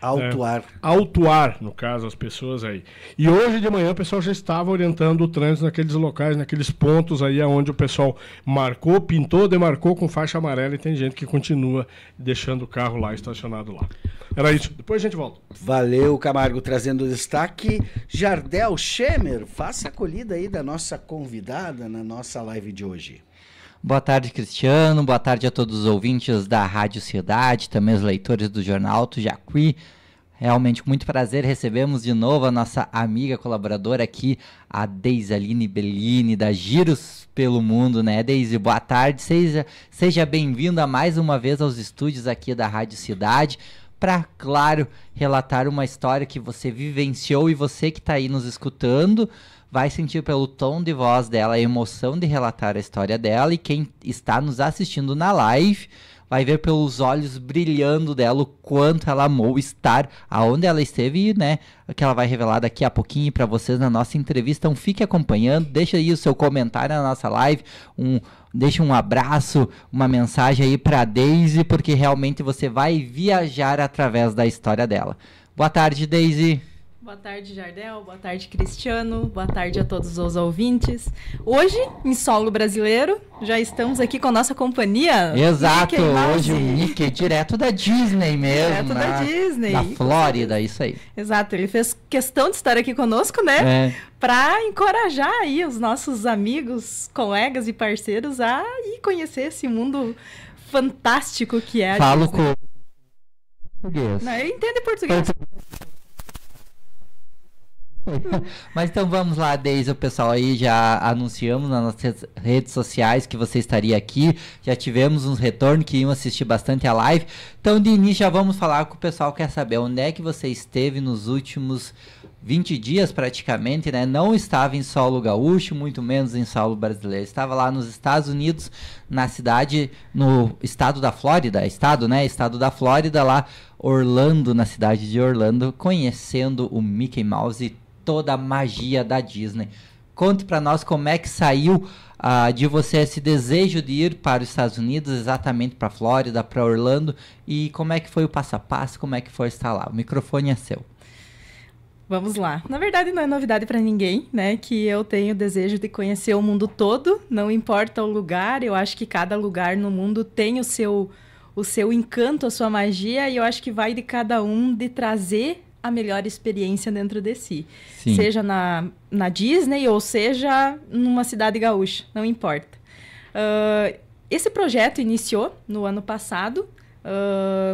Autuar. Autuar, no caso, as pessoas aí. E hoje de manhã o pessoal já estava orientando o trânsito naqueles locais, naqueles pontos aí onde o pessoal marcou, pintou, demarcou com faixa amarela e tem gente que continua deixando o carro lá, estacionado lá. Era isso. Depois a gente volta. Valeu, Camargo, trazendo o destaque. Jardel Schemer, faça a acolhida aí da nossa convidada na nossa live de hoje. Boa tarde, Cristiano. Boa tarde a todos os ouvintes da Rádio Cidade, também os leitores do Jornal Alto Jacuí. Realmente, muito prazer. Recebemos de novo a nossa amiga colaboradora aqui, a Deisaline Bellini, da Giros pelo Mundo, né, Deise? Boa tarde. Seja bem-vinda mais uma vez aos estúdios aqui da Rádio Cidade, para, claro, relatar uma história que você vivenciou e você que está aí nos escutando vai sentir pelo tom de voz dela a emoção de relatar a história dela, e quem está nos assistindo na live vai ver pelos olhos brilhando dela o quanto ela amou estar aonde ela esteve, e, né, que ela vai revelar daqui a pouquinho para vocês na nossa entrevista. Então fique acompanhando, deixa aí o seu comentário na nossa live, deixa um abraço, uma mensagem aí para Deise, porque realmente você vai viajar através da história dela. Boa tarde, Deise. Boa tarde, Jardel. Boa tarde, Cristiano. Boa tarde a todos os ouvintes. Hoje, em solo brasileiro, já estamos aqui com a nossa companhia. Exato, hoje o Mickey, direto da Disney mesmo. Direto da Disney. Da Flórida, isso aí. Exato, ele fez questão de estar aqui conosco, né? Para encorajar aí os nossos amigos, colegas e parceiros a ir conhecer esse mundo fantástico que é a Disney. Falo com português. Não, ele entende português. Mas então vamos lá, Deise, o pessoal aí já anunciamos nas nossas redes sociais que você estaria aqui, já tivemos uns retornos que iam assistir bastante a live, então de início já vamos falar com o pessoal que quer saber onde é que você esteve nos últimos 20 dias praticamente, né? Não estava em solo gaúcho, muito menos em solo brasileiro, estava lá nos Estados Unidos, na cidade, no estado da Flórida, estado da Flórida, lá Orlando, na cidade de Orlando, conhecendo o Mickey Mouse e toda a magia da Disney. Conte para nós como é que saiu de você esse desejo de ir para os Estados Unidos, exatamente para a Flórida, para Orlando, e como é que foi o passo a passo, como é que foi estar lá. O microfone é seu. Vamos lá. Na verdade, não é novidade para ninguém, né, que eu tenho o desejo de conhecer o mundo todo, não importa o lugar, eu acho que cada lugar no mundo tem o seu encanto, a sua magia, e eu acho que vai de cada um de trazer a melhor experiência dentro de si. Sim. Seja na Disney ou seja numa cidade gaúcha, não importa. Esse projeto iniciou no ano passado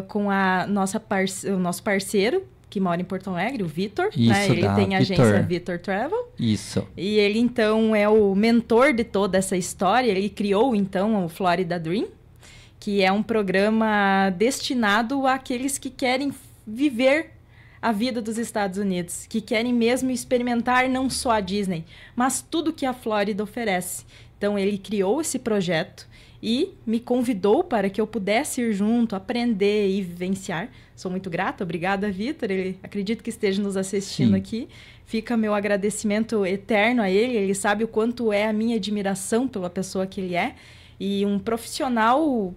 com o nosso parceiro, que mora em Porto Alegre, o Vitor. Isso, né? Ele tem a agência Vitor Travel. Isso. E ele, então, é o mentor de toda essa história. Ele criou, então, o Florida Dream, que é um programa destinado àqueles que querem viver a vida dos Estados Unidos, que querem mesmo experimentar não só a Disney, mas tudo que a Flórida oferece. Então, ele criou esse projeto e me convidou para que eu pudesse ir junto, aprender e vivenciar. Sou muito grata, obrigada, Vitor. Ele acredito que esteja nos assistindo. Sim. Aqui. Fica meu agradecimento eterno a ele. Ele sabe o quanto é a minha admiração pela pessoa que ele é. E um profissional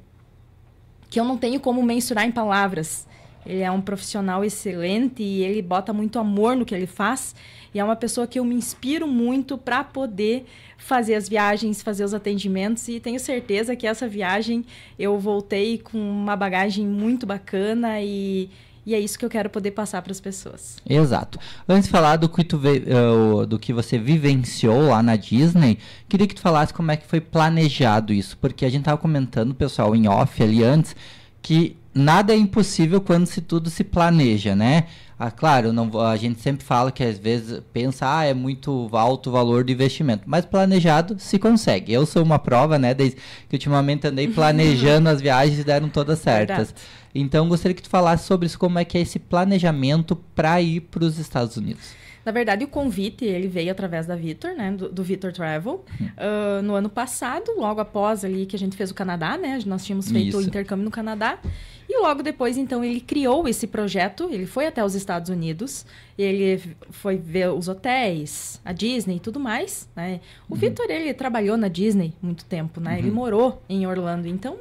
que eu não tenho como mensurar em palavras. Ele é um profissional excelente e ele bota muito amor no que ele faz. E é uma pessoa que eu me inspiro muito para poder fazer as viagens, fazer os atendimentos. E tenho certeza que essa viagem eu voltei com uma bagagem muito bacana e é isso que eu quero poder passar para as pessoas. Exato. Antes de falar do que você vivenciou lá na Disney, queria que tu falasse como é que foi planejado isso. Porque a gente estava comentando, pessoal, em off ali antes, que nada é impossível quando tudo se planeja, né? Claro, a gente sempre fala que às vezes pensa, é muito alto o valor do investimento, mas planejado se consegue. Eu sou uma prova, né, desde que ultimamente andei planejando as viagens e deram todas certas. Verdade. Então, gostaria que tu falasse sobre isso, como é que é esse planejamento para ir para os Estados Unidos. Na verdade, o convite, ele veio através da Vitor, né, do Vitor Travel, no ano passado, logo após ali que a gente fez o Canadá, né, nós tínhamos feito o intercâmbio no Canadá, e logo depois, então, ele criou esse projeto, ele foi até os Estados Unidos, ele foi ver os hotéis, a Disney e tudo mais, né. O Vitor, ele trabalhou na Disney muito tempo, né, ele morou em Orlando, então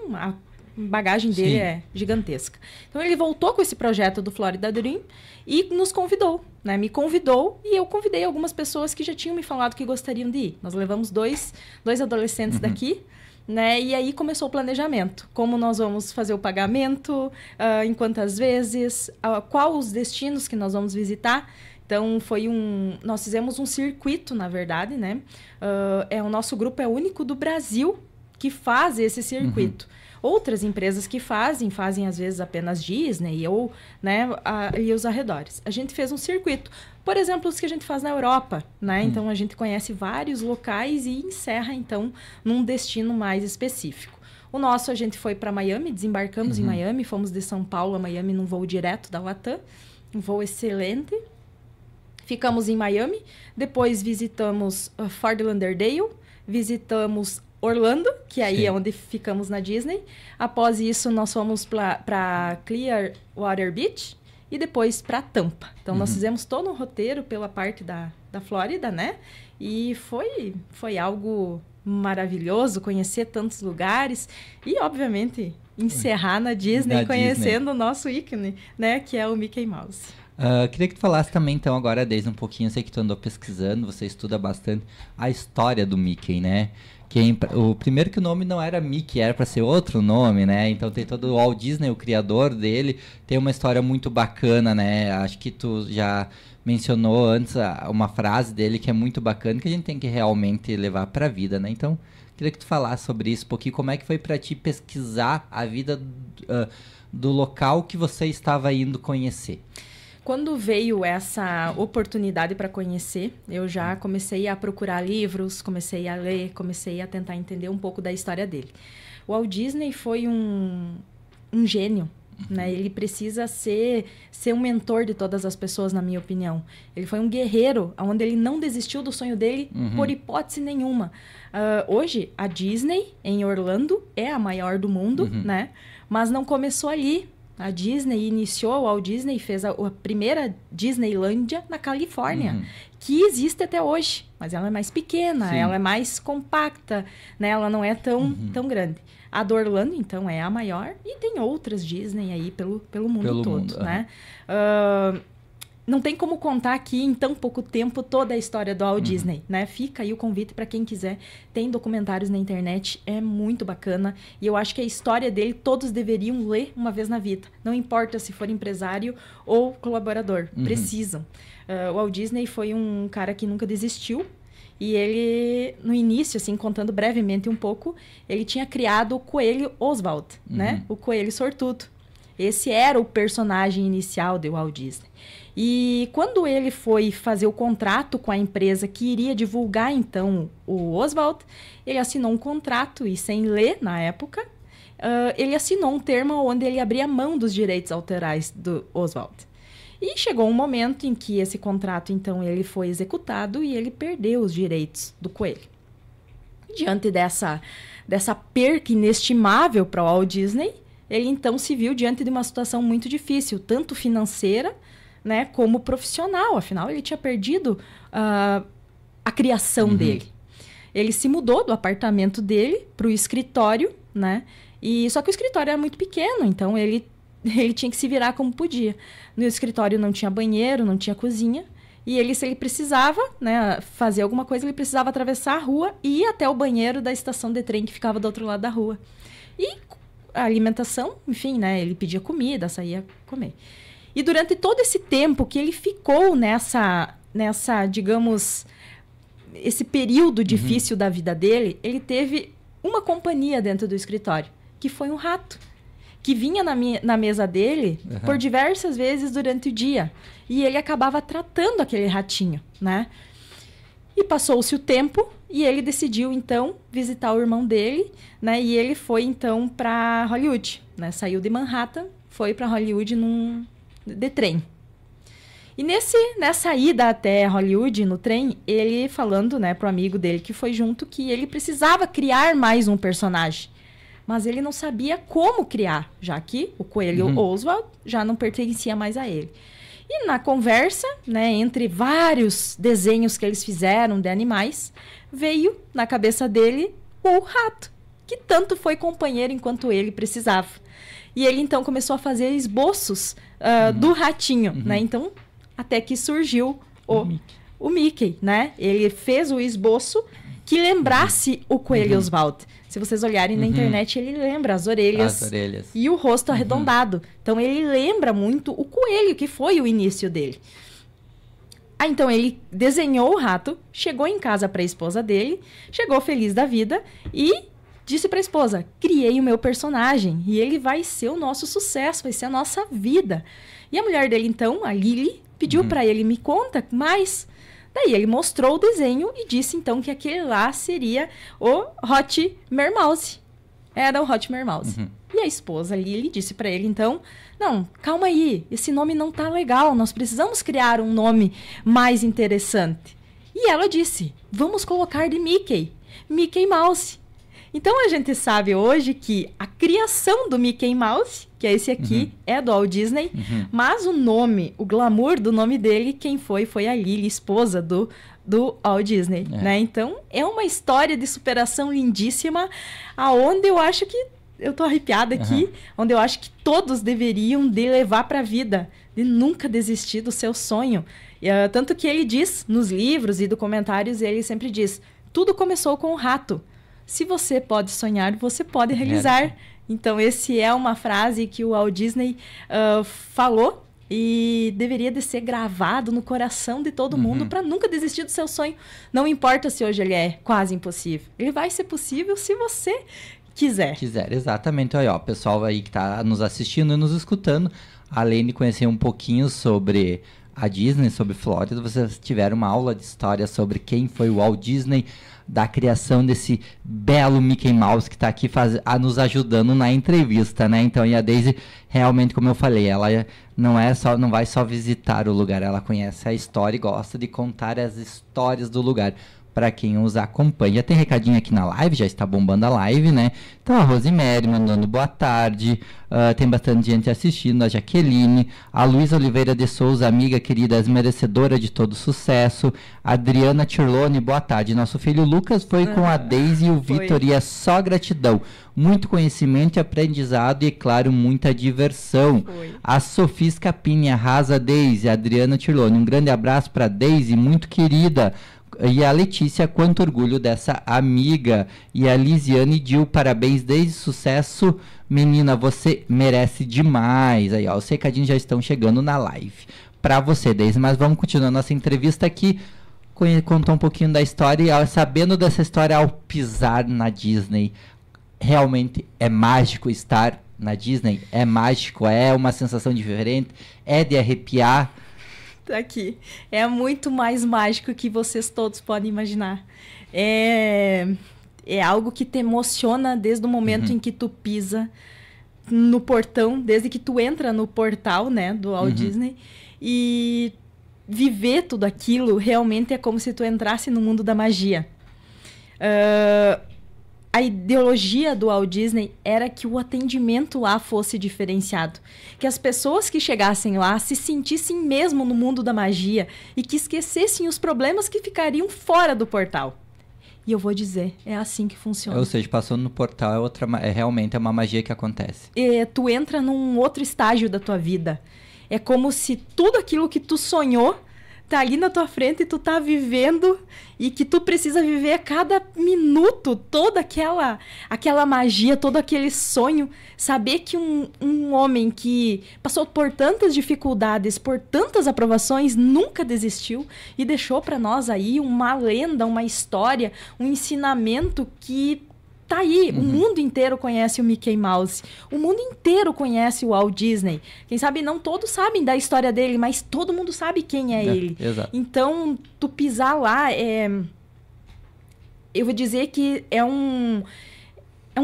bagagem dele é gigantesca. Então ele voltou com esse projeto do Florida Dream e nos convidou, né? Me convidou e eu convidei algumas pessoas que já tinham me falado que gostariam de ir. Nós levamos dois adolescentes daqui, né? E aí começou o planejamento. Como nós vamos fazer o pagamento, em quantas vezes, qual os destinos que nós vamos visitar. Então, nós fizemos um circuito, na verdade, né? O nosso grupo é o único do Brasil que faz esse circuito. Outras empresas que fazem às vezes apenas Disney ou, né, e os arredores. A gente fez um circuito. Por exemplo, os que a gente faz na Europa, né? Então, a gente conhece vários locais e encerra, então, num destino mais específico. O nosso, a gente foi para Miami, desembarcamos em Miami, fomos de São Paulo a Miami num voo direto da Latam, um voo excelente. Ficamos em Miami, depois visitamos Fort Lauderdale, visitamos Orlando, que aí é onde ficamos na Disney. Após isso, nós fomos para Clearwater Beach e depois para Tampa. Então, nós fizemos todo um roteiro pela parte da Flórida, né? E foi algo maravilhoso conhecer tantos lugares e, obviamente, encerrar na Disney conhecendo o nosso ícone, né? Que é o Mickey Mouse. Queria que tu falasse também, então, agora, desde um pouquinho, eu sei que tu andou pesquisando, você estuda bastante a história do Mickey, né? O primeiro que o nome não era Mickey, era para ser outro nome, né? Então tem todo o Walt Disney, o criador dele, tem uma história muito bacana, né? Acho que tu já mencionou antes uma frase dele que é muito bacana, que a gente tem que realmente levar para a vida, né? Então, queria que tu falasse sobre isso um pouquinho, como é que foi para ti pesquisar a vida do local que você estava indo conhecer. Quando veio essa oportunidade para conhecer, eu já comecei a procurar livros, comecei a ler, comecei a tentar entender um pouco da história dele. O Walt Disney foi um gênio, né? Ele precisa ser um mentor de todas as pessoas, na minha opinião. Ele foi um guerreiro, onde ele não desistiu do sonho dele por hipótese nenhuma. Hoje, a Disney, em Orlando, é a maior do mundo, né? Mas não começou ali. A Disney iniciou, o Walt Disney fez a primeira Disneylândia na Califórnia, que existe até hoje, mas ela é mais pequena, ela é mais compacta, né? Ela não é tão grande. A do Orlando, então, é a maior, e tem outras Disney aí pelo mundo todo, né? Não tem como contar aqui em tão pouco tempo toda a história do Walt Disney, né? Fica aí o convite para quem quiser. Tem documentários na internet, é muito bacana. E eu acho que a história dele todos deveriam ler uma vez na vida. Não importa se for empresário ou colaborador, precisam. O Walt Disney foi um cara que nunca desistiu. E ele, no início, assim, contando brevemente um pouco, ele tinha criado o Coelho Oswald, né? O Coelho Sortudo. Esse era o personagem inicial do Walt Disney. E quando ele foi fazer o contrato com a empresa que iria divulgar, então, o Oswald, ele assinou um contrato, e sem ler na época, ele assinou um termo onde ele abria mão dos direitos autorais do Oswald. E chegou um momento em que esse contrato, então, ele foi executado e ele perdeu os direitos do coelho. Diante dessa perca inestimável para o Walt Disney, ele, então, se viu diante de uma situação muito difícil, tanto financeira, né, como profissional. Afinal, ele tinha perdido a criação dele. Ele se mudou do apartamento dele para o escritório, né? Só que o escritório era muito pequeno, então ele tinha que se virar como podia. No escritório não tinha banheiro, não tinha cozinha. E se ele precisava, né, fazer alguma coisa, ele precisava atravessar a rua e ir até o banheiro da estação de trem que ficava do outro lado da rua. E a alimentação, enfim, né, ele pedia comida, saía comer. E durante todo esse tempo que ele ficou nessa digamos, esse período difícil da vida dele, ele teve uma companhia dentro do escritório, que foi um rato, que vinha na mesa dele por diversas vezes durante o dia. E ele acabava tratando aquele ratinho, né? E passou-se o tempo e ele decidiu, então, visitar o irmão dele, né? E ele foi, então, para Hollywood, né? Saiu de Manhattan, foi para Hollywood de trem. E nessa ida até Hollywood, no trem, ele falando, né, pro amigo dele que foi junto, que ele precisava criar mais um personagem. Mas ele não sabia como criar, já que o Coelho Oswald já não pertencia mais a ele. E na conversa, né, entre vários desenhos que eles fizeram de animais, veio na cabeça dele o rato, que tanto foi companheiro enquanto ele precisava. E ele então começou a fazer esboços do ratinho, né? Então, até que surgiu o Mickey, né? Ele fez o esboço que lembrasse o Coelho Oswald. Se vocês olharem na internet, ele lembra as orelhas e o rosto arredondado. Então, ele lembra muito o coelho, que foi o início dele. Então, ele desenhou o rato, chegou em casa para a esposa dele, chegou feliz da vida e disse para a esposa, criei o meu personagem e ele vai ser o nosso sucesso, vai ser a nossa vida. E a mulher dele, então, a Lily, pediu para ele, me conta mais. Daí ele mostrou o desenho e disse, então, que aquele lá seria o Hot Mermouse. Era o Hot Mermouse. E a esposa Lily disse para ele, então, não, calma aí, esse nome não tá legal, nós precisamos criar um nome mais interessante. E ela disse, vamos colocar de Mickey Mouse. Então, a gente sabe hoje que a criação do Mickey Mouse, que é esse aqui, é do Walt Disney, mas o nome, o glamour do nome dele, quem foi a Lily, esposa do Walt Disney, né? Então, é uma história de superação lindíssima, aonde eu acho que, eu tô arrepiada aqui, onde eu acho que todos deveriam de levar para a vida, de nunca desistir do seu sonho. Tanto que ele diz, nos livros e documentários, ele sempre diz, tudo começou com o rato. Se você pode sonhar, você pode realizar. Então, essa é uma frase que o Walt Disney falou e deveria de ser gravado no coração de todo mundo para nunca desistir do seu sonho. Não importa se hoje ele é quase impossível. Ele vai ser possível se você quiser. Exatamente. Olha, ó, o pessoal aí que está nos assistindo e nos escutando, além de conhecer um pouquinho sobre a Disney, sobre Flórida, vocês tiveram uma aula de história sobre quem foi o Walt Disney, da criação desse belo Mickey Mouse que está aqui nos ajudando na entrevista, né? Então, e a Daisy, realmente, como eu falei, ela não vai só visitar o lugar, ela conhece a história e gosta de contar as histórias do lugar para quem os acompanha. Já tem recadinho aqui na live, já está bombando a live, né? Então, a Rosemary mandando boa tarde, tem bastante gente assistindo, a Jaqueline, a Luísa Oliveira de Souza, amiga querida, merecedora de todo sucesso, a Adriana Tirlone, boa tarde. Nosso filho Lucas foi com a Daisy e o Vitor e é só gratidão. Muito conhecimento e aprendizado e, claro, muita diversão. A Sofia Scapini arrasa, Daisy, a Adriana Tirlone. Um grande abraço para Daisy, muito querida. E a Letícia, quanto orgulho dessa amiga. E a Lisiane Dil, parabéns, desde sucesso. Menina, você merece demais. Aí, ó, os recadinhos já estão chegando na live pra você, Daisy. Mas vamos continuar nossa entrevista aqui. Contar um pouquinho da história. E sabendo dessa história ao pisar na Disney, realmente é mágico estar na Disney? É mágico? É uma sensação diferente? É de arrepiar? Aqui. É muito mais mágico que vocês todos podem imaginar. É algo que te emociona desde o momento em que tu pisa no portão, desde que tu entra no portal, né, do Walt Disney, e viver tudo aquilo realmente é como se tu entrasse no mundo da magia. A ideologia do Walt Disney era que o atendimento lá fosse diferenciado. Que as pessoas que chegassem lá se sentissem mesmo no mundo da magia e que esquecessem os problemas que ficariam fora do portal. E eu vou dizer, é assim que funciona. Ou seja, passando no portal realmente é uma magia que acontece. Tu entra num outro estágio da tua vida. É como se tudo aquilo que tu sonhou tá ali na tua frente e tu tá vivendo e que tu precisa viver a cada minuto toda aquela magia, todo aquele sonho. Saber que um homem que passou por tantas dificuldades, por tantas aprovações, nunca desistiu e deixou para nós aí uma lenda, uma história, um ensinamento que tá aí. O mundo inteiro conhece o Mickey Mouse. O mundo inteiro conhece o Walt Disney. Quem sabe não todos sabem da história dele, mas todo mundo sabe quem é ele. Exato. Então, tu pisar lá, eu vou dizer que é um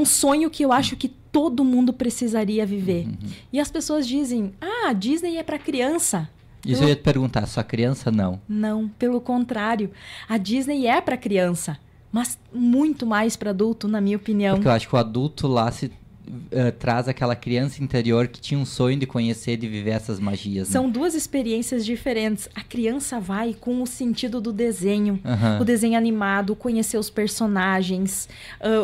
sonho que eu acho que todo mundo precisaria viver. E as pessoas dizem, Disney é para criança. Isso eu ia te perguntar, só criança não? Não, pelo contrário. A Disney é para criança. Mas muito mais para adulto, na minha opinião. Porque eu acho que o adulto lá traz aquela criança interior que tinha um sonho de conhecer, de viver essas magias, né? São duas experiências diferentes. A criança vai com o sentido do desenho, o desenho animado, conhecer os personagens,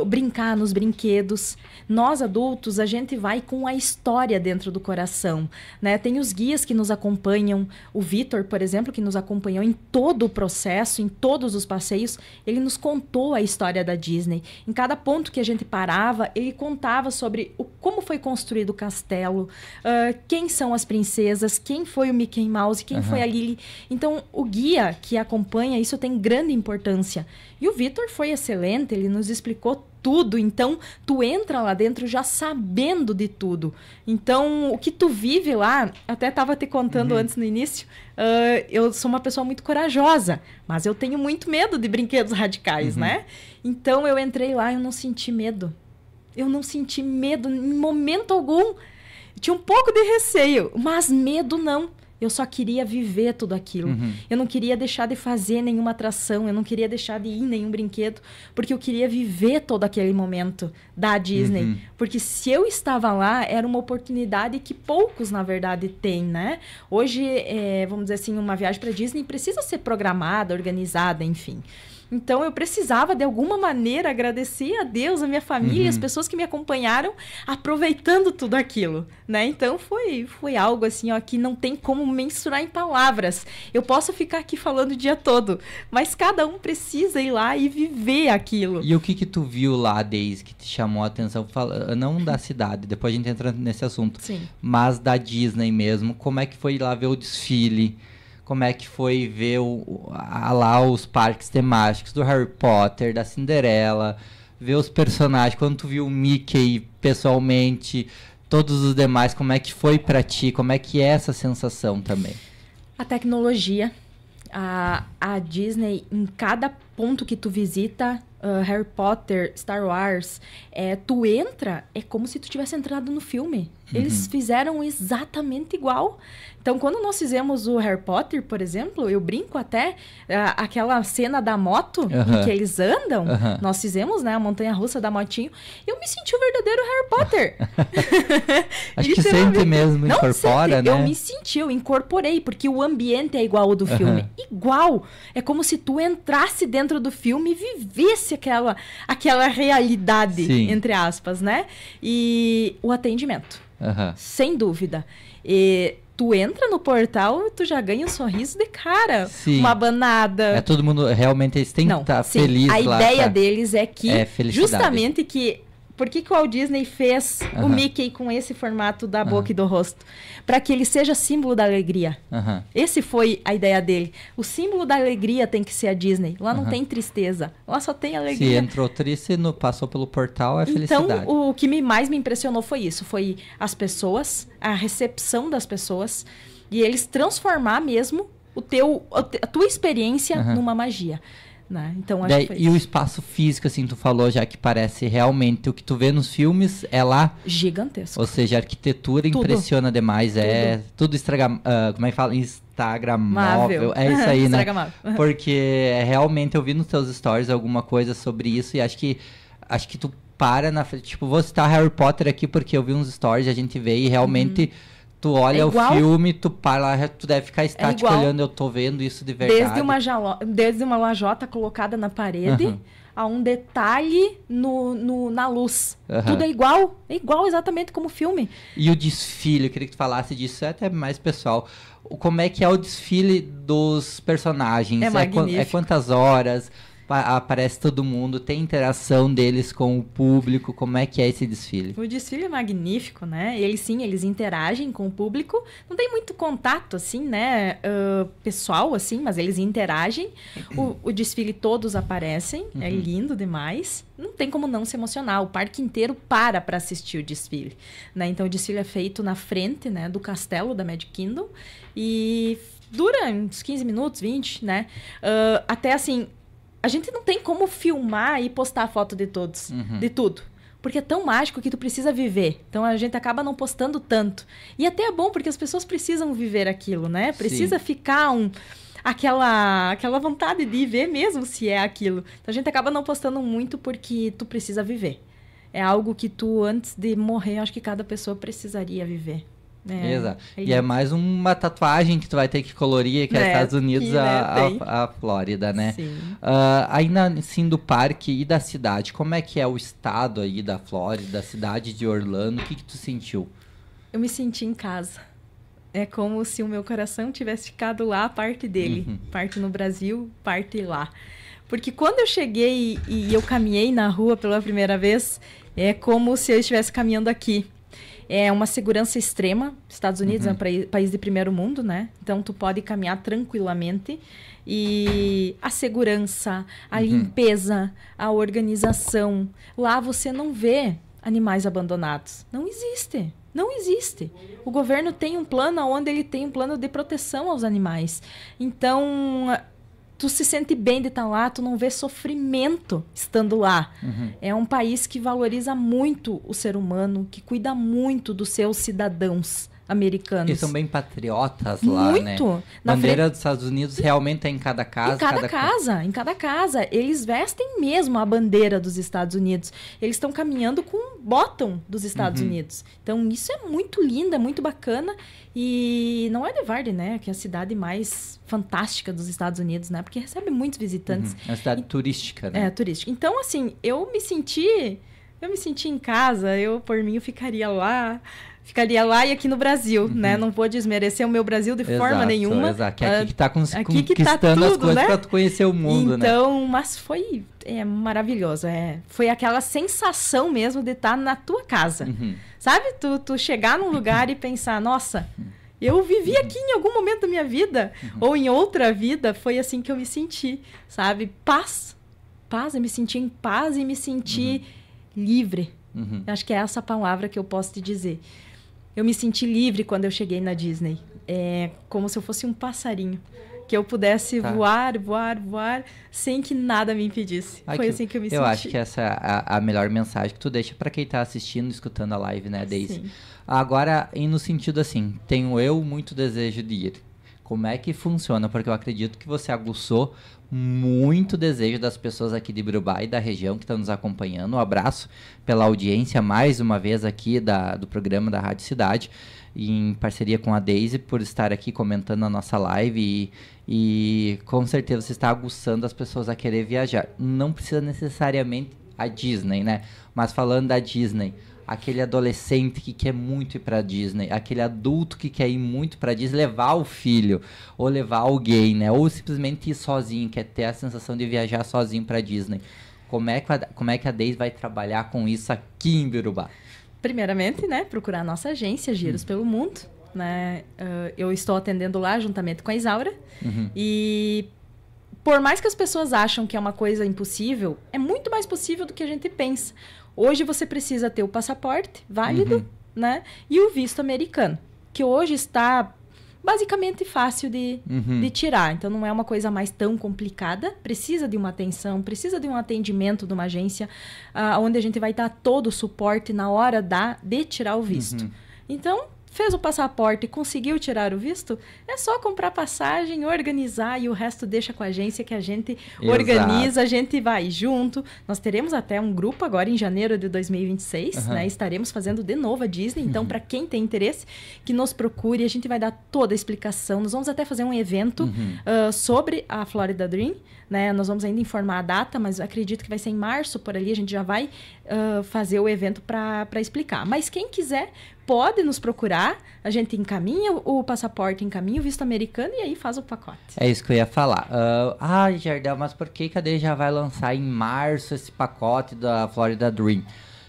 brincar nos brinquedos. Nós, adultos, a gente vai com a história dentro do coração, né? Tem os guias que nos acompanham. O Vitor, por exemplo, que nos acompanhou em todo o processo, em todos os passeios, ele nos contou a história da Disney. Em cada ponto que a gente parava, ele contava sobre como foi construído o castelo, quem são as princesas, quem foi o Mickey Mouse, quem foi a Lily. Então, o guia que acompanha, isso tem grande importância. E o Vitor foi excelente, ele nos explicou tudo. Então, tu entra lá dentro já sabendo de tudo. Então, o que tu vive lá, até estava te contando antes no início, eu sou uma pessoa muito corajosa, mas eu tenho muito medo de brinquedos radicais, né? Então, eu entrei lá e eu não senti medo. Eu não senti medo em momento algum. Tinha um pouco de receio, mas medo não. Eu só queria viver tudo aquilo. Eu não queria deixar de fazer nenhuma atração, eu não queria deixar de ir em nenhum brinquedo, porque eu queria viver todo aquele momento da Disney. Porque se eu estava lá, era uma oportunidade que poucos, na verdade, têm, né? Hoje, vamos dizer assim, uma viagem para Disney precisa ser programada, organizada, enfim. Então, eu precisava, de alguma maneira, agradecer a Deus, a minha família, as pessoas que me acompanharam, aproveitando tudo aquilo, né? Então, foi algo assim, ó, que não tem como mensurar em palavras. Eu posso ficar aqui falando o dia todo, mas cada um precisa ir lá e viver aquilo. E o que tu viu lá, Deise, que te chamou a atenção? Não da cidade, depois a gente entra nesse assunto. Sim. Mas da Disney mesmo. Como é que foi ir lá ver o desfile? Como é que foi ver lá os parques temáticos do Harry Potter, da Cinderela, ver os personagens, quando tu viu o Mickey pessoalmente, todos os demais, como é que foi pra ti? Como é que é essa sensação também? A tecnologia, a Disney, em cada ponto que tu visita, Harry Potter, Star Wars, tu entra, é como se tu tivesse entrado no filme. Eles fizeram exatamente igual. Então, quando nós fizemos o Harry Potter, por exemplo, eu brinco até, aquela cena da moto em que eles andam, nós fizemos, né, a montanha-russa da motinho, eu me senti o verdadeiro Harry Potter. Acho que sempre mesmo incorpora, né? Eu me senti, eu incorporei, porque o ambiente é igual ao do filme. Igual. É como se tu entrasse dentro do filme e vivesse aquela realidade, entre aspas, né? E o atendimento. Sem dúvida. E tu entra no portal e tu já ganha um sorriso de cara. Uma abanada. Todo mundo, realmente, eles têm que estar feliz lá. A ideia deles é que, felicidade. justamente que... Por que o Walt Disney fez o Mickey com esse formato da boca e do rosto? Para que ele seja símbolo da alegria. Esse foi a ideia dele. O símbolo da alegria tem que ser a Disney. Lá não tem tristeza. Lá só tem alegria. Se entrou triste, passou pelo portal, é felicidade. Então, o que mais me impressionou foi isso. Foi as pessoas, a recepção das pessoas. E eles transformar mesmo a tua experiência numa magia. Né? Então, acho que foi isso. O espaço físico, assim, tu falou já que parece realmente o que tu vê nos filmes é lá gigantesco. Ou seja, a arquitetura impressiona demais. Tudo como é que fala? Instagramável. É isso aí, né? Porque realmente eu vi nos teus stories alguma coisa sobre isso e acho que tu para na frente. Tipo, vou citar Harry Potter aqui porque eu vi uns stories, a gente vê e realmente... Tu olha o filme, tu para lá, tu deve ficar estático olhando, eu tô vendo isso de verdade. Desde uma lajota colocada na parede, a um detalhe na luz. Tudo é igual exatamente como o filme. E o desfile, eu queria que tu falasse disso, é até mais pessoal. Como é que é o desfile dos personagens? É magnífico. É quantas horas? Aparece todo mundo, tem interação deles com o público, como é que é esse desfile? O desfile é magnífico, né? Eles interagem com o público, não tem muito contato, assim, né, pessoal, assim, mas eles interagem. O desfile todos aparecem, é lindo demais, não tem como não se emocionar, o parque inteiro para assistir o desfile, né? Então o desfile é feito na frente, né, do castelo da Magic Kingdom e dura uns 15 minutos, 20, né? Até assim... A gente não tem como filmar e postar foto de todos, de tudo. Porque é tão mágico que tu precisa viver. Então, a gente acaba não postando tanto. E até é bom, porque as pessoas precisam viver aquilo, né? Precisa ficar aquela vontade de ver mesmo se é aquilo. Então, a gente acaba não postando muito porque tu precisa viver. é algo que tu, antes de morrer, acho que cada pessoa precisaria viver. Exato. E é mais uma tatuagem que tu vai ter que colorir, que é Estados Unidos que, a Flórida, né? Sim. Ainda assim, do parque e da cidade, como é que é o estado aí da Flórida, da cidade de Orlando? O que tu sentiu? Eu me senti em casa. É como se o meu coração tivesse ficado lá, parte dele. Parte no Brasil, parte lá. Porque quando eu cheguei e eu caminhei na rua pela primeira vez, é como se eu estivesse caminhando aqui. É uma segurança extrema. Estados Unidos é um país de primeiro mundo, né? Então, tu pode caminhar tranquilamente. E a segurança, a limpeza, a organização. Lá você não vê animais abandonados. Não existe. Não existe. O governo tem um plano onde ele tem um plano de proteção aos animais. Então, tu se sente bem de estar lá, tu não vê sofrimento estando lá. É um país que valoriza muito o ser humano, que cuida muito dos seus cidadãos americanos. Eles são bem patriotas lá, muito. Né? Bandeira dos Estados Unidos realmente é em cada casa. Em cada casa. Eles vestem mesmo a bandeira dos Estados Unidos. Eles estão caminhando com um bottom dos Estados Unidos. Então, isso é muito lindo, é muito bacana. E não é Devard, né? Que é a cidade mais fantástica dos Estados Unidos, né? Porque recebe muitos visitantes. É uma cidade turística, né? É, turística. Então, assim, eu me senti em casa. Eu, por mim, eu ficaria lá e aqui no Brasil, né? Não vou desmerecer o meu Brasil de forma nenhuma. Exato, que é aqui que tá conquistando tudo, as coisas, né? Pra tu conhecer o mundo, então, né? Mas foi maravilhoso. Foi aquela sensação mesmo de estar na tua casa. Sabe? Tu chegar num lugar e pensar, nossa, eu vivi aqui em algum momento da minha vida, ou em outra vida, foi assim que eu me senti, sabe? Paz, eu me senti em paz e me senti livre. Acho que é essa palavra que eu posso te dizer. Eu me senti livre quando eu cheguei na Disney. É como se eu fosse um passarinho. Que eu pudesse voar, sem que nada me impedisse. Foi assim que eu me senti. Eu acho que essa é a melhor mensagem que tu deixa para quem tá assistindo, escutando a live, né, Daisy? Sim. Agora, e no sentido assim, tenho eu muito desejo de ir. Como é que funciona? Porque eu acredito que você aguçou muito desejo das pessoas aqui de Birubá e da região que estão nos acompanhando. Um abraço pela audiência mais uma vez aqui do programa da Rádio Cidade, em parceria com a Daisy, por estar aqui comentando a nossa live e com certeza você está aguçando as pessoas a querer viajar. Não precisa necessariamente a Disney, né? Mas falando da Disney, aquele adolescente que quer muito ir pra Disney, aquele adulto que quer ir muito pra Disney, levar o filho, ou levar alguém, né? Ou simplesmente ir sozinho, quer ter a sensação de viajar sozinho pra Disney. Como é que a Daisy vai trabalhar com isso aqui em Birubá? Primeiramente, né? Procurar a nossa agência, Giros pelo Mundo, né? Eu estou atendendo lá juntamente com a Isaura. E por mais que as pessoas acham que é uma coisa impossível, é muito mais possível do que a gente pensa. Hoje você precisa ter o passaporte válido, né? E o visto americano, que hoje está basicamente fácil de tirar. Então, não é uma coisa mais tão complicada. Precisa de uma atenção, precisa de um atendimento de uma agência onde a gente vai dar todo o suporte na hora de tirar o visto. Então, fez o passaporte e conseguiu tirar o visto, é só comprar passagem, organizar e o resto deixa com a agência que a gente organiza, a gente vai junto. Nós teremos até um grupo agora em janeiro de 2026, né? Estaremos fazendo de novo a Disney, então para quem tem interesse, que nos procure, a gente vai dar toda a explicação. Nós vamos até fazer um evento sobre a Florida Dream, né? Nós vamos ainda informar a data, mas acredito que vai ser em março, por ali a gente já vai fazer o evento para explicar. Mas quem quiser pode nos procurar, a gente encaminha o passaporte, encaminha o visto americano e aí faz o pacote. É isso que eu ia falar. Jardel, mas por que a Daisy já vai lançar em março esse pacote da Florida Dream?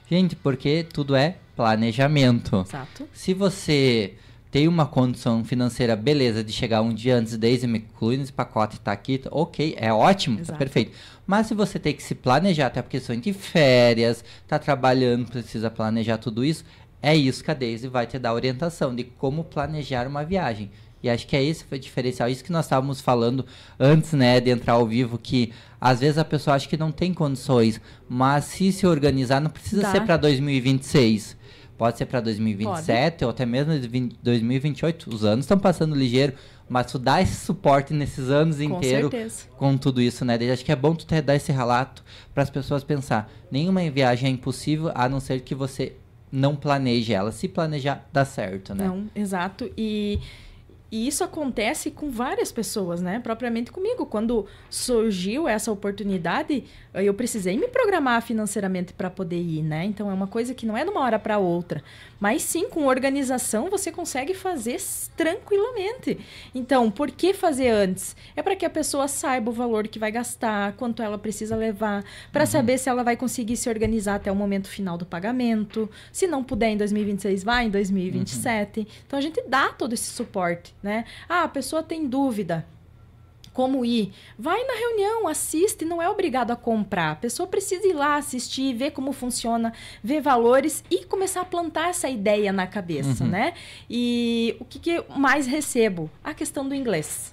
Gente, porque tudo é planejamento. Exato. Se você tem uma condição financeira, beleza, de chegar um dia antes, Daisy me inclui nesse pacote, tá aqui, ok, é ótimo, tá perfeito. Mas se você tem que se planejar, até porque são de férias, tá trabalhando, precisa planejar tudo isso, é isso que a Daisy vai te dar orientação de como planejar uma viagem. E acho que é esse o diferencial. Isso que nós estávamos falando antes, né, de entrar ao vivo, que às vezes a pessoa acha que não tem condições, mas se organizar, não precisa ser para 2026. Pode ser para 2027 ou até mesmo 2028. Os anos estão passando ligeiro, mas tu dá esse suporte nesses anos inteiros com tudo isso, né? Acho que é bom tu dar esse relato para as pessoas pensar. Nenhuma viagem é impossível, a não ser que você não planeje ela. Se planejar, dá certo, né? Não, exato. E isso acontece com várias pessoas, né? Propriamente comigo. Quando surgiu essa oportunidade, eu precisei me programar financeiramente para poder ir, né? Então, é uma coisa que não é de uma hora para outra. Mas sim, com organização, você consegue fazer tranquilamente. Então, por que fazer antes? É para que a pessoa saiba o valor que vai gastar, quanto ela precisa levar, para saber se ela vai conseguir se organizar até o momento final do pagamento. Se não puder em 2026, vai em 2027. Então, a gente dá todo esse suporte, né? Ah, a pessoa tem dúvida. Como ir? Vai na reunião, assiste, não é obrigado a comprar. A pessoa precisa ir lá assistir, ver como funciona, ver valores e começar a plantar essa ideia na cabeça, né? E o que eu mais recebo? A questão do inglês.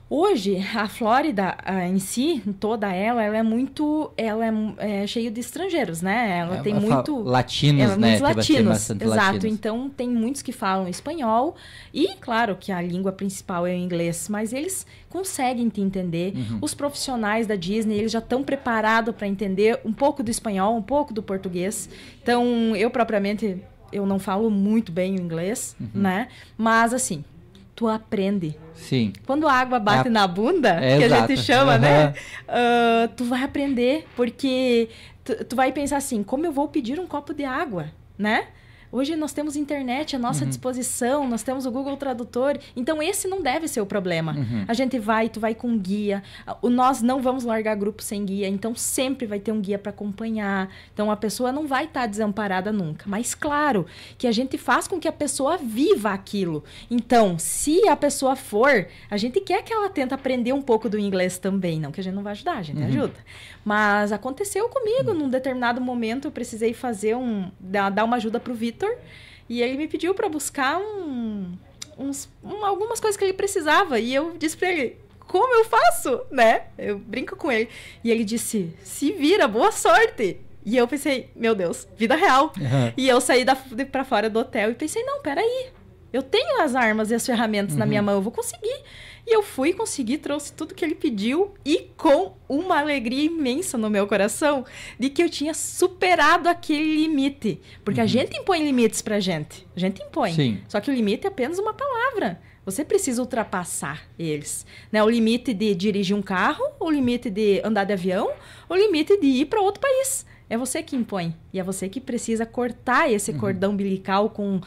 Hoje, a Flórida em si, toda ela é muito... Ela é cheia de estrangeiros, né? Ela tem muito... Latinos, né? Muitos latinos, exato. latinos. Então, tem muitos que falam espanhol. E, claro, que a língua principal é o inglês. Mas eles conseguem te entender. Os profissionais da Disney, eles já estão preparados para entender um pouco do espanhol, um pouco do português. Então, eu propriamente... Eu não falo muito bem o inglês, né? Mas, assim... Tu aprende. Sim. Quando a água bate na bunda, que a gente chama, né? Tu vai aprender, porque tu vai pensar assim, como eu vou pedir um copo de água, né? Hoje nós temos internet à nossa disposição, nós temos o Google Tradutor, então esse não deve ser o problema. A gente tu vai com guia, nós não vamos largar grupo sem guia, então sempre vai ter um guia para acompanhar, então a pessoa não vai estar desamparada nunca. Mas claro, que a gente faz com que a pessoa viva aquilo. Então, se a pessoa for, a gente quer que ela tente aprender um pouco do inglês também, não que a gente não vai ajudar, a gente ajuda. Mas aconteceu comigo, num determinado momento eu precisei fazer dar uma ajuda pro Vitor, e ele me pediu para buscar algumas coisas que ele precisava. E eu disse para ele, como eu faço? Né? Eu brinco com ele. E ele disse, se vira, boa sorte. E eu pensei, meu Deus, vida real. E eu saí para fora do hotel e pensei, não, peraí. Eu tenho as armas e as ferramentas na minha mão, eu vou conseguir. E eu fui, consegui, trouxe tudo que ele pediu e com uma alegria imensa no meu coração de que eu tinha superado aquele limite. Porque a gente impõe limites pra gente. A gente impõe. Sim. Só que o limite é apenas uma palavra. Você precisa ultrapassar eles. Né? O limite de dirigir um carro, o limite de andar de avião, o limite de ir para outro país. É você que impõe. E é você que precisa cortar esse cordão umbilical com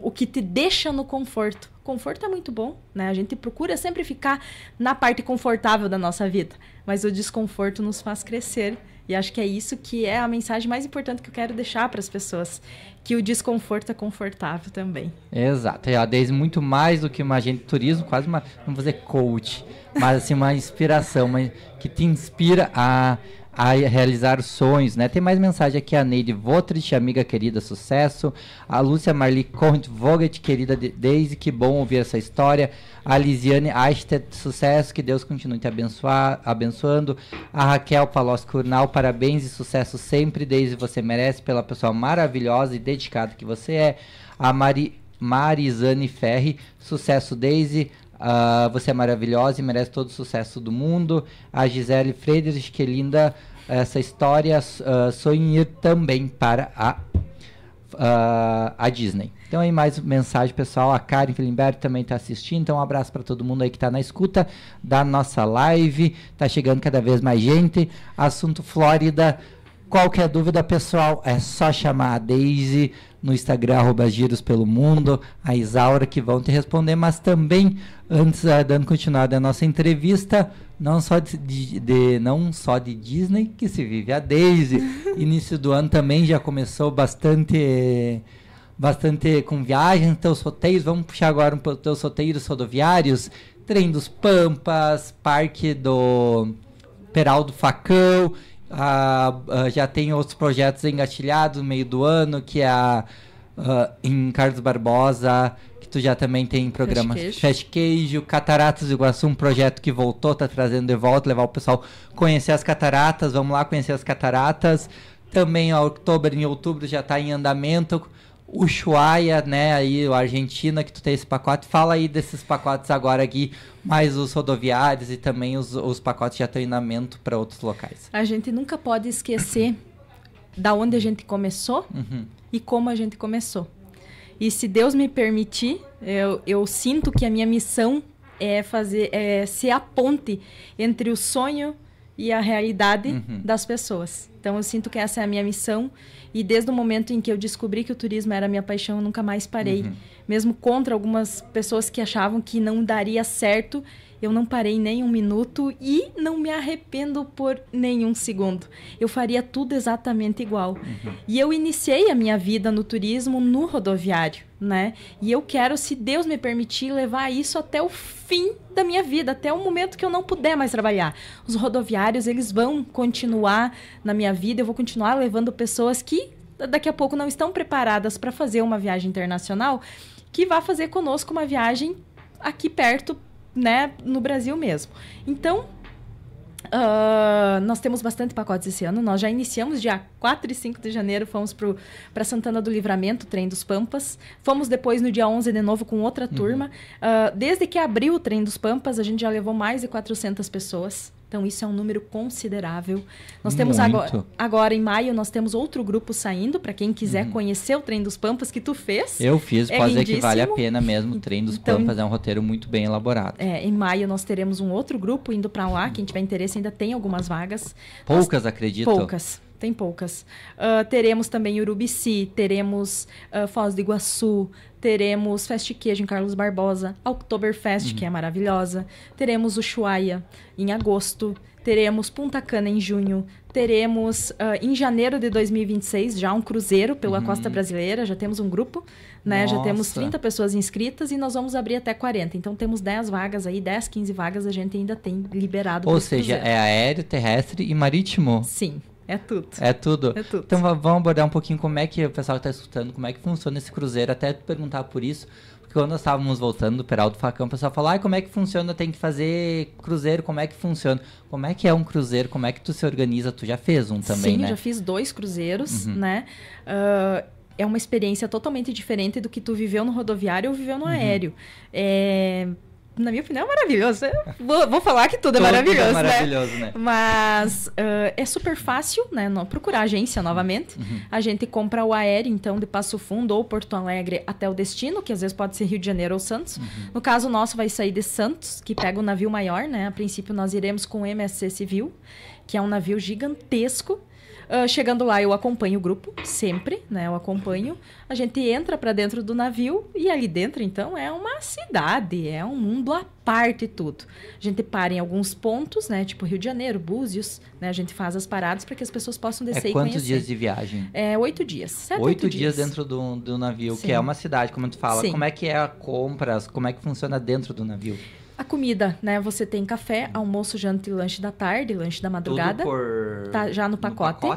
o que te deixa no conforto. Conforto é muito bom, né? A gente procura sempre ficar na parte confortável da nossa vida. Mas o desconforto nos faz crescer. E acho que é isso que é a mensagem mais importante que eu quero deixar para as pessoas. Que o desconforto é confortável também. Exato. E a Deise, muito mais do que uma agente de turismo, quase uma, vamos dizer, coach. Mas assim, uma inspiração, que te inspira a realizar sonhos, né? Tem mais mensagem aqui, a Neide Votrich, amiga querida, sucesso. A Lúcia Marli Conte Voget, querida Deise, que bom ouvir essa história. A Lisiane Eichstätt, sucesso, que Deus continue te abençoando. A Raquel Palocci Curnal, parabéns e sucesso sempre, Deise, você merece, pela pessoa maravilhosa e dedicada que você é. A Marizane Ferri, sucesso, Deise. Você é maravilhosa e merece todo o sucesso do mundo. A Gisele Friedrich, que linda essa história. Sonho em ir também para a Disney. Então aí mais mensagem, pessoal. A Karen Filimberto também está assistindo. Então um abraço para todo mundo aí que está na escuta da nossa live. Tá chegando cada vez mais gente. Assunto Flórida. Qualquer dúvida, pessoal, é só chamar a Deise no Instagram, @girospelo-mundo, a Isaura, que vão te responder, mas também, antes, dando continuidade à nossa entrevista, não só de Disney que se vive a Deise. Início do ano também já começou bastante com viagens, teus roteiros. Vamos puxar agora os teus roteiros rodoviários, Trem dos Pampas, Parque do Peral do Facão. Já tem outros projetos engatilhados no meio do ano, que é em Carlos Barbosa, que tu já também tem programa Fast Queijo, Cataratas do Iguaçu, um projeto que voltou, tá trazendo de volta, levar o pessoal conhecer as cataratas. Vamos lá conhecer as cataratas. Também em outubro já está em andamento. Ushuaia, né, aí a Argentina, que tu tem esse pacote. Fala aí desses pacotes agora aqui, mais os rodoviários e também os pacotes de treinamento para outros locais. A gente nunca pode esquecer da onde a gente começou e como a gente começou. E se Deus me permitir, eu sinto que a minha missão é ser a ponte entre o sonho e a realidade das pessoas. Então eu sinto que essa é a minha missão, e desde o momento em que eu descobri que o turismo era a minha paixão, eu nunca mais parei. Mesmo contra algumas pessoas que achavam que não daria certo, eu não parei nem um minuto e não me arrependo por nenhum segundo. Eu faria tudo exatamente igual. E eu iniciei a minha vida no turismo no rodoviário, né? E eu quero, se Deus me permitir, levar isso até o fim da minha vida, até o momento que eu não puder mais trabalhar. Os rodoviários, eles vão continuar na minha vida, eu vou continuar levando pessoas que daqui a pouco não estão preparadas para fazer uma viagem internacional, que vai fazer conosco uma viagem aqui perto, né, no Brasil mesmo. Então, nós temos bastante pacotes esse ano. Nós já iniciamos dia 4 e 5 de janeiro, fomos para Santana do Livramento, Trem dos Pampas. Fomos depois no dia 11 de novo com outra turma. Desde que abriu o Trem dos Pampas, a gente já levou mais de 400 pessoas. Então, isso é um número considerável. Nós temos agora, em maio, nós temos outro grupo saindo, para quem quiser conhecer o Trem dos Pampas, que tu fez. Eu fiz, pode dizer que vale a pena mesmo. O Trem dos Pampas é um roteiro muito bem elaborado. Em maio, nós teremos um outro grupo indo para lá. Quem tiver interesse, ainda tem algumas vagas. Acredito. Poucas. Tem poucas. Teremos também Urubici, teremos Foz do Iguaçu, teremos Fest Queijo em Carlos Barbosa, Oktoberfest, que é maravilhosa, teremos Ushuaia em agosto, teremos Punta Cana em junho, teremos em janeiro de 2026 já um cruzeiro pela costa brasileira, já temos um grupo, né? Já temos 30 pessoas inscritas e nós vamos abrir até 40. Então temos 10 vagas aí, 10, 15 vagas a gente ainda tem liberado. Ou seja, é aéreo, terrestre e marítimo? Sim. É tudo. É tudo? É tudo. Então vamos abordar um pouquinho como é que o pessoal está escutando, como é que funciona esse cruzeiro, até te perguntar por isso, porque quando nós estávamos voltando do Peral do Facão, o pessoal falou, como é que funciona, tem que fazer cruzeiro, como é que funciona? Como é que é um cruzeiro, como é que tu se organiza? Tu já fez um também, né? Sim, já fiz 2 cruzeiros, né? É uma experiência totalmente diferente do que tu viveu no rodoviário ou viveu no aéreo. Na minha opinião, é maravilhoso. Vou falar que tudo é maravilhoso, né? Mas é super fácil, né? Procurar a agência novamente. A gente compra o aéreo, então, de Passo Fundo ou Porto Alegre até o destino, que às vezes pode ser Rio de Janeiro ou Santos. No caso nosso, vai sair de Santos, que pega o navio maior, né? A princípio, nós iremos com o MSC Civil, que é um navio gigantesco. Chegando lá, eu acompanho o grupo, sempre, né? Eu acompanho. A gente entra para dentro do navio e ali dentro, então, é uma cidade, é um mundo à parte tudo. A gente para em alguns pontos, né? Tipo Rio de Janeiro, Búzios, né? A gente faz as paradas para que as pessoas possam descer e conhecer. Quantos dias de viagem? 8 dias. 7, 8 dias dentro do navio, Sim. que é uma cidade, como tu fala. Sim. Como é que é a compras? Como é que funciona dentro do navio? A comida, né? Você tem café, almoço, janta e lanche da tarde, lanche da madrugada. Tudo tá já no pacote.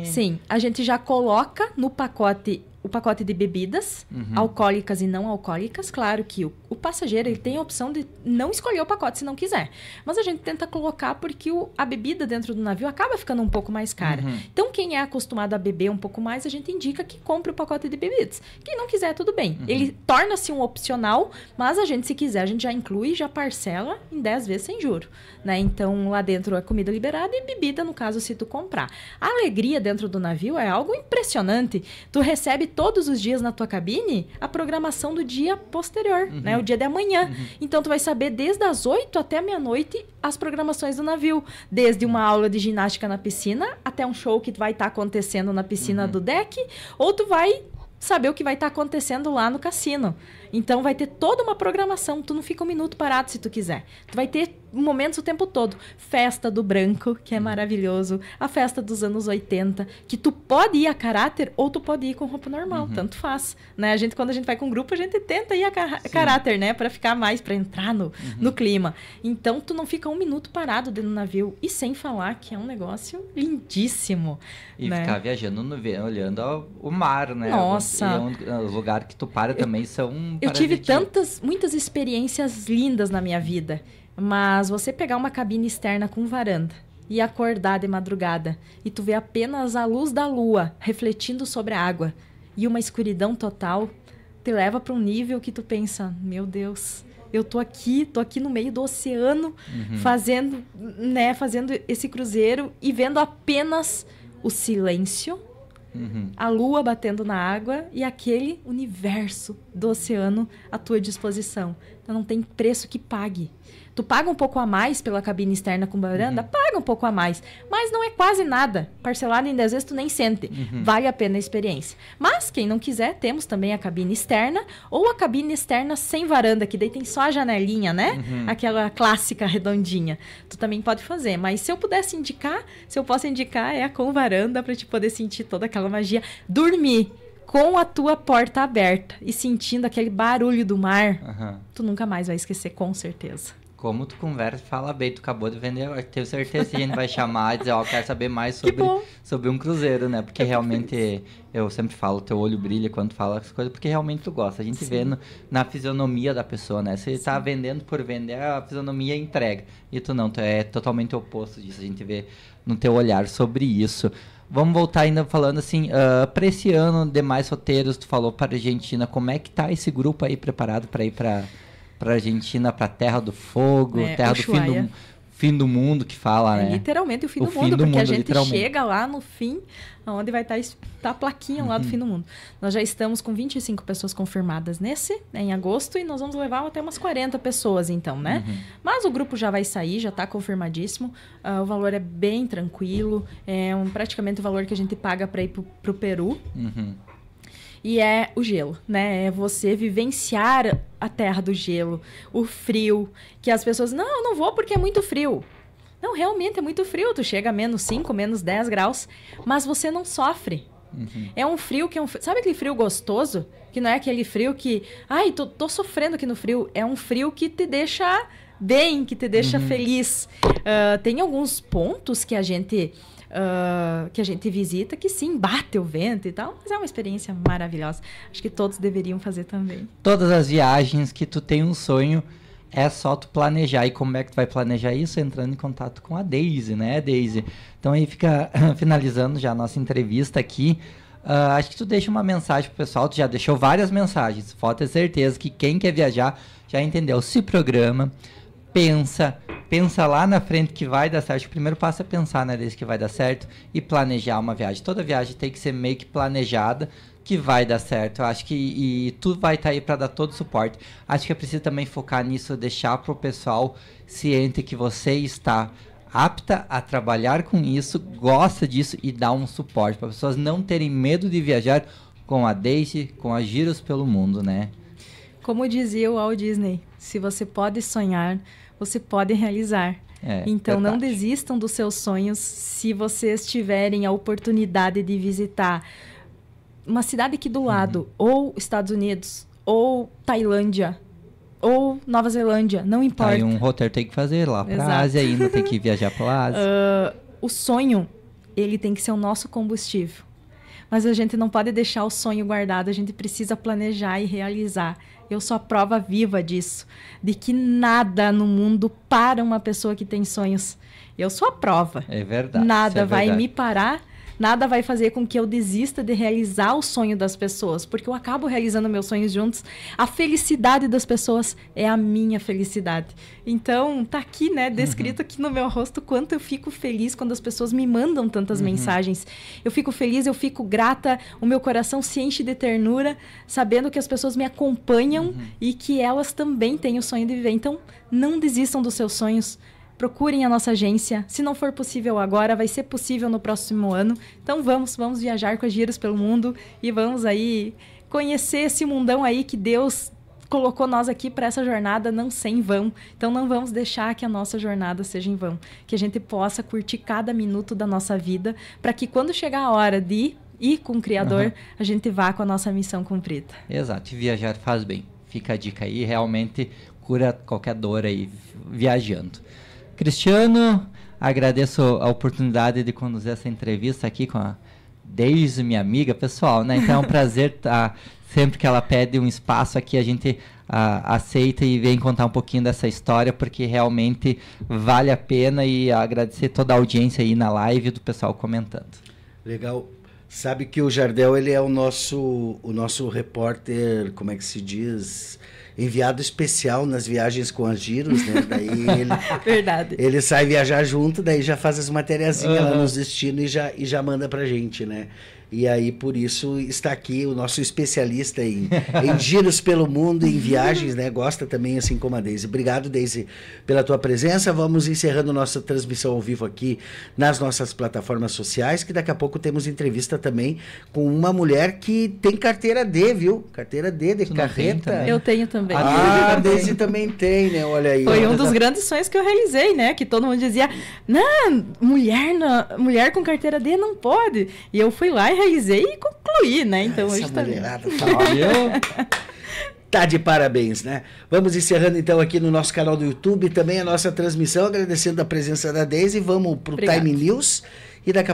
Sim, a gente já coloca no pacote o pacote de bebidas, alcoólicas e não alcoólicas. Claro que o passageiro ele tem a opção de não escolher o pacote se não quiser. Mas a gente tenta colocar porque a bebida dentro do navio acaba ficando um pouco mais cara. Então, quem é acostumado a beber um pouco mais, a gente indica que compre o pacote de bebidas. Quem não quiser, tudo bem. Ele torna-se um opcional, mas a gente, se quiser, a gente já inclui, já parcela em 10 vezes sem juro. Né? Então, lá dentro é comida liberada e bebida, no caso, se tu comprar. A alegria dentro do navio é algo impressionante. Tu recebe todos os dias na tua cabine a programação do dia posterior, né? O dia de amanhã. Então, tu vai saber desde as 8 até meia-noite as programações do navio. Desde uma aula de ginástica na piscina até um show que vai estar acontecendo na piscina do deck, ou tu vai saber o que vai estar acontecendo lá no cassino. Então, vai ter toda uma programação. Tu não fica um minuto parado se tu quiser. Tu vai ter momentos o tempo todo. Festa do branco, que é maravilhoso. A festa dos anos 80, que tu pode ir a caráter ou tu pode ir com roupa normal. Tanto faz. Né? Quando a gente vai com grupo, a gente tenta ir a caráter, né? Pra ficar mais, pra entrar no clima. Então, tu não fica um minuto parado dentro do navio. E sem falar que é um negócio lindíssimo. E né? ficar viajando olhando o mar, né? Nossa! Os lugares que tu para também são... Eu tive muitas experiências lindas na minha vida, mas você pegar uma cabine externa com varanda e acordar de madrugada e tu vê apenas a luz da lua refletindo sobre a água e uma escuridão total, te leva para um nível que tu pensa, meu Deus, eu tô aqui no meio do oceano, fazendo esse cruzeiro e vendo apenas o silêncio, a lua batendo na água e aquele universo do oceano à tua disposição. Então não tem preço que pague. Tu paga um pouco a mais pela cabine externa com varanda? Paga um pouco a mais. Mas não é quase nada. Parcelado em 10 vezes tu nem sente. Vale a pena a experiência. Mas quem não quiser, temos também a cabine externa ou a cabine externa sem varanda, que daí tem só a janelinha, né? Aquela clássica redondinha. Tu também pode fazer. Mas se eu posso indicar, é a com varanda pra te poder sentir toda aquela magia. Dormir com a tua porta aberta e sentindo aquele barulho do mar, tu nunca mais vai esquecer, com certeza. Como tu conversa, fala bem, tu acabou de vender, eu tenho certeza que a gente vai chamar e dizer, ó, quero saber mais sobre um cruzeiro, né? Porque realmente, eu sempre falo, teu olho brilha quando tu fala as coisas, porque realmente tu gosta. A gente vê na fisionomia da pessoa, né? Se tá vendendo por vender, a fisionomia entrega. E tu não, tu é totalmente o oposto disso, a gente vê no teu olhar sobre isso. Vamos voltar ainda falando assim, para esse ano, demais roteiros, tu falou para a Argentina, como é que tá esse grupo aí preparado para ir para Argentina, para Terra do Fogo, Terra do fim do mundo que fala, né? Literalmente o fim do mundo, porque a gente chega lá no fim, onde vai estar a plaquinha lá do fim do mundo. Nós já estamos com 25 pessoas confirmadas em agosto, e nós vamos levar até umas 40 pessoas, então, né? Mas o grupo já vai sair, já está confirmadíssimo. O valor é bem tranquilo, é praticamente o valor que a gente paga para ir pro Peru. E é o gelo, né? É você vivenciar a terra do gelo, o frio, que as pessoas... Não, eu não vou porque é muito frio. Não, realmente é muito frio. Tu chega a menos 5, menos 10 graus, mas você não sofre. É um frio que é sabe aquele frio gostoso? Que não é aquele frio que... Ai, tô sofrendo aqui no frio. É um frio que te deixa bem, que te deixa feliz. Tem alguns pontos que a gente visita, que sim, bate o vento e tal, mas é uma experiência maravilhosa. Acho que todos deveriam fazer também. Todas as viagens que tu tem um sonho, é só tu planejar. E como é que tu vai planejar isso? Entrando em contato com a Daisy, né, Daisy? Então aí fica finalizando já a nossa entrevista aqui. Acho que tu deixa uma mensagem pro pessoal, tu já deixou várias mensagens, pode ter certeza que quem quer viajar já entendeu. Se programa, pensa lá na frente que vai dar certo. O primeiro passo é pensar, né, desde que vai dar certo e planejar uma viagem. Toda viagem tem que ser meio que planejada, que vai dar certo. Eu acho que e tu vai estar aí para dar todo o suporte. Acho que é preciso também focar nisso, deixar pro pessoal ciente que você está apta a trabalhar com isso, gosta disso e dá um suporte para pessoas não terem medo de viajar com a Daisy, com a Giros pelo Mundo, né? Como dizia o Walt Disney, se você pode sonhar, você pode realizar. Então, não desistam dos seus sonhos se vocês tiverem a oportunidade de visitar uma cidade aqui do lado, ou Estados Unidos, ou Tailândia, ou Nova Zelândia, não importa. Aí um roteiro tem que fazer lá para a Ásia, ainda tem que viajar para a Ásia. O sonho, ele tem que ser o nosso combustível. Mas a gente não pode deixar o sonho guardado, a gente precisa planejar e realizar. Eu sou a prova viva disso, de que nada no mundo para uma pessoa que tem sonhos. Eu sou a prova. É verdade. Nada vai me parar, nada vai fazer com que eu desista de realizar o sonho das pessoas, porque eu acabo realizando meus sonhos juntos. A felicidade das pessoas é a minha felicidade. Então, tá aqui, né, descrito aqui no meu rosto, quanto eu fico feliz quando as pessoas me mandam tantas mensagens. Eu fico feliz, eu fico grata, o meu coração se enche de ternura, sabendo que as pessoas me acompanham e que elas também têm o sonho de viver. Então, não desistam dos seus sonhos. Procurem a nossa agência. Se não for possível agora, vai ser possível no próximo ano. Então vamos viajar com a Giros pelo mundo e vamos aí conhecer esse mundão aí que Deus colocou nós aqui para essa jornada, não ser em vão. Então não vamos deixar que a nossa jornada seja em vão. Que a gente possa curtir cada minuto da nossa vida, para que quando chegar a hora de ir com o Criador, a gente vá com a nossa missão cumprida. Exato. E viajar faz bem. Fica a dica aí. Realmente cura qualquer dor aí viajando. Cristiano, agradeço a oportunidade de conduzir essa entrevista aqui com a Daisy, minha amiga pessoal, né? Então é um prazer estar, sempre que ela pede um espaço aqui, a gente aceita e vem contar um pouquinho dessa história, porque realmente vale a pena, e agradecer toda a audiência aí na live do pessoal comentando. Legal. Sabe que o Jardel, ele é o nosso repórter, como é que se diz, enviado especial nas viagens com as Giros, né? Daí Verdade. Ele sai viajar junto, daí já faz as matériazinhas lá nos destinos e já manda pra gente, né? E aí, por isso, está aqui o nosso especialista em giros pelo mundo, em viagens, né? Gosta também, assim como a Deise. Obrigado, Deise, pela tua presença. Vamos encerrando nossa transmissão ao vivo aqui nas nossas plataformas sociais, que daqui a pouco temos entrevista também com uma mulher que tem carteira D, viu? Carteira D de carreta. Eu tenho também. A Deise também tem, né? Olha aí. Foi um dos grandes sonhos que eu realizei, né? Que todo mundo dizia, não, mulher com carteira D não pode. E eu fui lá e realizei e concluí, né? Então essa hoje mulherada tá de parabéns, né? Vamos encerrando então aqui no nosso canal do YouTube também a nossa transmissão, agradecendo a presença da Deise. Vamos pro Time News e daqui a